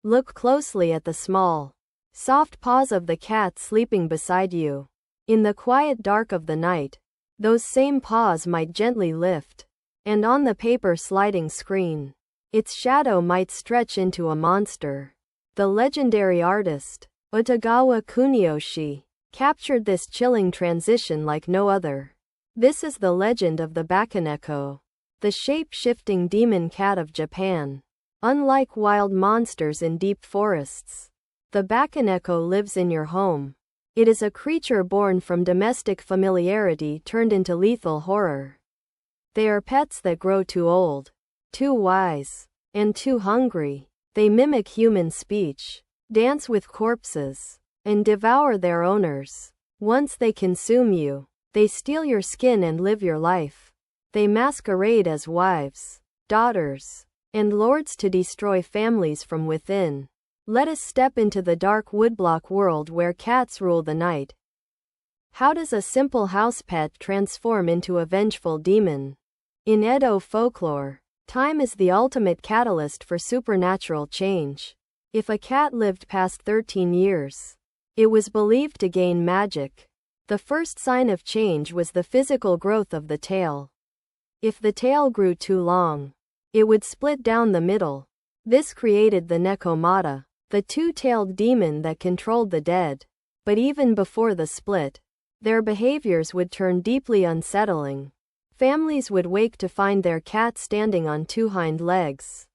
Look closely at the small, soft paws of the cat sleeping beside you. In the quiet dark of the night, those same paws might gently lift, and on the paper sliding screen, its shadow might stretch into a monster. The legendary artist, Utagawa Kuniyoshi, captured this chilling transition like no other. This is the legend of the Bakeneko, the shape-shifting demon cat of Japan. Unlike wild monsters in deep forests, the Bakeneko lives in your home. It is a creature born from domestic familiarity turned into lethal horror. They are pets that grow too old, too wise, and too hungry. They mimic human speech, dance with corpses, and devour their owners. Once they consume you, they steal your skin and live your life. They masquerade as wives, daughters, and lords to destroy families from within. Let us step into the dark woodblock world where cats rule the night. How does a simple house pet transform into a vengeful demon? In Edo folklore, time is the ultimate catalyst for supernatural change. If a cat lived past 13 years, it was believed to gain magic. The first sign of change was the physical growth of the tail. If the tail grew too long, it would split down the middle. This created the Nekomata, the two-tailed demon that controlled the dead. But even before the split, their behaviors would turn deeply unsettling. Families would wake to find their cat standing on two hind legs.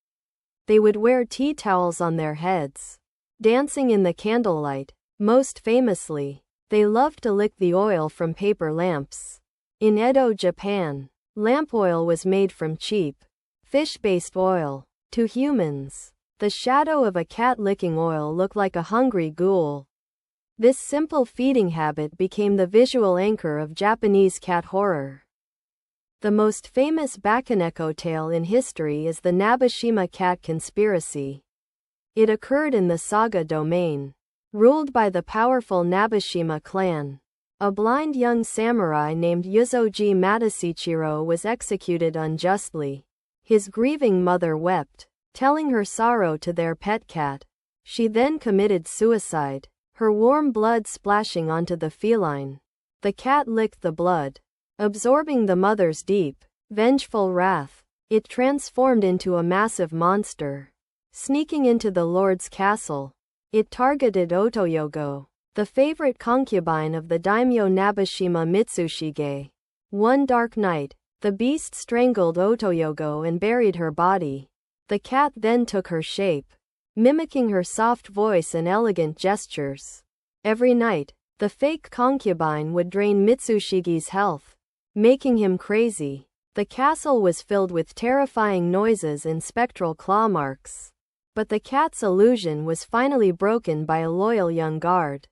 They would wear tea towels on their heads, dancing in the candlelight. Most famously, they loved to lick the oil from paper lamps. In Edo, Japan, lamp oil was made from cheap, fish-based oil. To humans, the shadow of a cat licking oil looked like a hungry ghoul. This simple feeding habit became the visual anchor of Japanese cat horror. The most famous Bakeneko tale in history is the Nabeshima Cat Conspiracy. It occurred in the Saga domain, ruled by the powerful Nabeshima clan. A blind young samurai named Yuzoji Matasuchiro was executed unjustly. His grieving mother wept, telling her sorrow to their pet cat. She then committed suicide, her warm blood splashing onto the feline. The cat licked the blood, absorbing the mother's deep, vengeful wrath. It transformed into a massive monster. Sneaking into the lord's castle, it targeted Otoyogo, the favorite concubine of the daimyo Nabeshima Mitsushige. One dark night, the beast strangled Otoyogo and buried her body. The cat then took her shape, mimicking her soft voice and elegant gestures. Every night, the fake concubine would drain Mitsushige's health, making him crazy. The castle was filled with terrifying noises and spectral claw marks. But the cat's illusion was finally broken by a loyal young guard.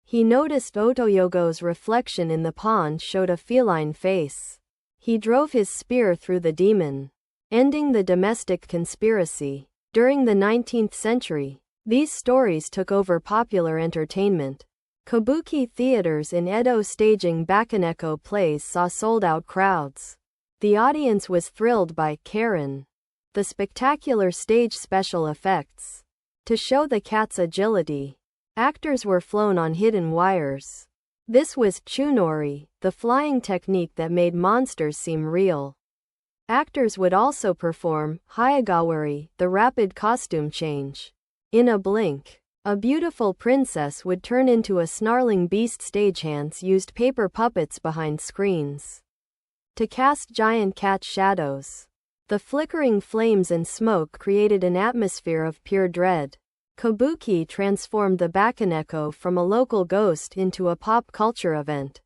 He noticed Otoyogo's reflection in the pond showed a feline face. He drove his spear through the demon, ending the domestic conspiracy. During the 19th century, these stories took over popular entertainment. Kabuki theaters in Edo staging Bakeneko plays saw sold-out crowds. The audience was thrilled by Karen, the spectacular stage special effects. To show the cat's agility, actors were flown on hidden wires. This was Chunori, the flying technique that made monsters seem real. Actors would also perform Hayagawari, the rapid costume change. In a blink, a beautiful princess would turn into a snarling beast. Stagehands used paper puppets behind screens to cast giant cat shadows. The flickering flames and smoke created an atmosphere of pure dread. Kabuki transformed the Bakeneko from a local ghost into a pop culture event.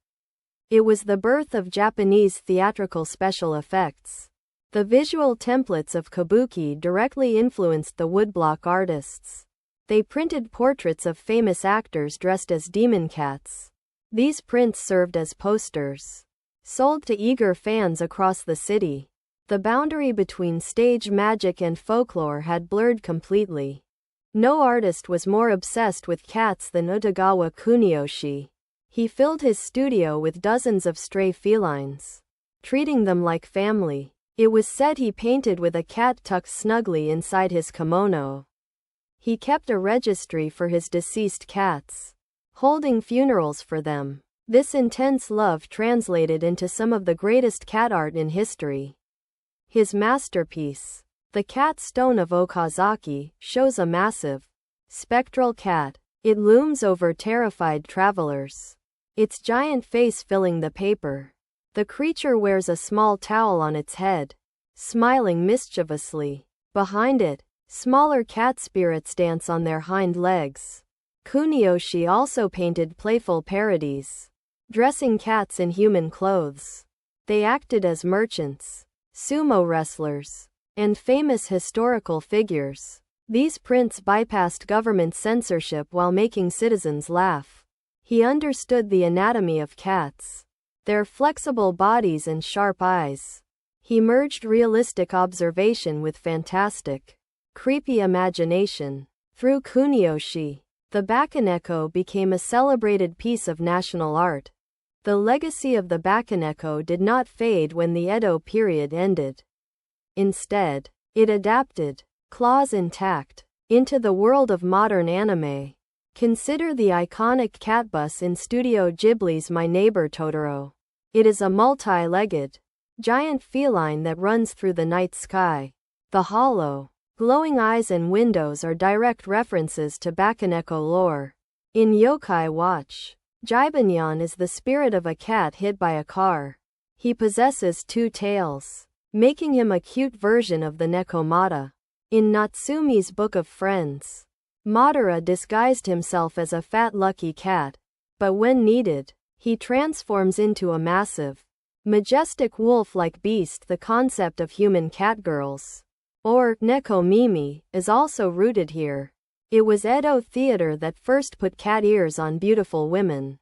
It was the birth of Japanese theatrical special effects. The visual templates of Kabuki directly influenced the woodblock artists. They printed portraits of famous actors dressed as demon cats. These prints served as posters, sold to eager fans across the city. The boundary between stage magic and folklore had blurred completely. No artist was more obsessed with cats than Utagawa Kuniyoshi. He filled his studio with dozens of stray felines, treating them like family. It was said he painted with a cat tucked snugly inside his kimono. He kept a registry for his deceased cats, holding funerals for them. This intense love translated into some of the greatest cat art in history. His masterpiece, the Cat Stone of Okazaki, shows a massive, spectral cat. It looms over terrified travelers, its giant face filling the paper. The creature wears a small towel on its head, smiling mischievously. Behind it, smaller cat spirits dance on their hind legs. Kuniyoshi also painted playful parodies, dressing cats in human clothes. They acted as merchants, sumo wrestlers, and famous historical figures. These prints bypassed government censorship while making citizens laugh. He understood the anatomy of cats, their flexible bodies and sharp eyes. He merged realistic observation with fantastic, creepy imagination. Through Kuniyoshi, the Bakeneko became a celebrated piece of national art. The legacy of the Bakeneko did not fade when the Edo period ended. Instead, it adapted, claws intact, into the world of modern anime. Consider the iconic cat bus in Studio Ghibli's My Neighbor Totoro. It is a multi-legged, giant feline that runs through the night sky. The hollow, glowing eyes and windows are direct references to Bakeneko lore. In Yokai Watch, Jibanyan is the spirit of a cat hit by a car. He possesses two tails, making him a cute version of the Nekomata. In Natsumi's Book of Friends, Madara disguised himself as a fat lucky cat, but when needed, he transforms into a massive, majestic wolf-like beast. The concept of human catgirls, or nekomimi, is also rooted here. It was Edo theater that first put cat ears on beautiful women.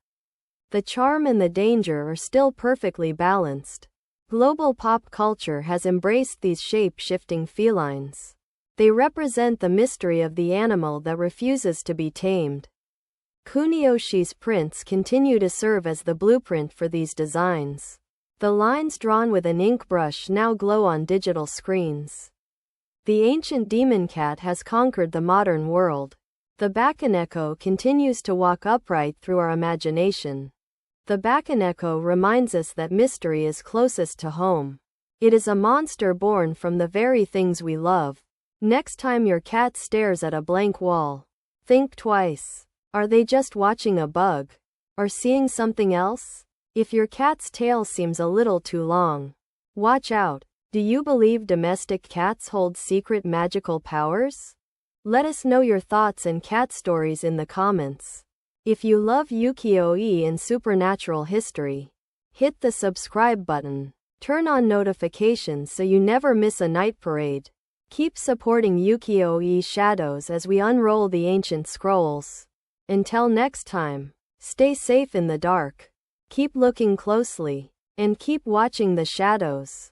The charm and the danger are still perfectly balanced. Global pop culture has embraced these shape-shifting felines. They represent the mystery of the animal that refuses to be tamed. Kuniyoshi's prints continue to serve as the blueprint for these designs. The lines drawn with an ink brush now glow on digital screens. The ancient demon cat has conquered the modern world. The Bakeneko continues to walk upright through our imagination. The Bakeneko reminds us that mystery is closest to home. It is a monster born from the very things we love. Next time your cat stares at a blank wall, think twice. Are they just watching a bug? Or seeing something else? If your cat's tail seems a little too long, watch out. Do you believe domestic cats hold secret magical powers? Let us know your thoughts and cat stories in the comments. If you love ukiyo-e and supernatural history, hit the subscribe button. Turn on notifications so you never miss a night parade. Keep supporting Ukiyo-e Shadows as we unroll the ancient scrolls. Until next time, stay safe in the dark. Keep looking closely, and keep watching the shadows.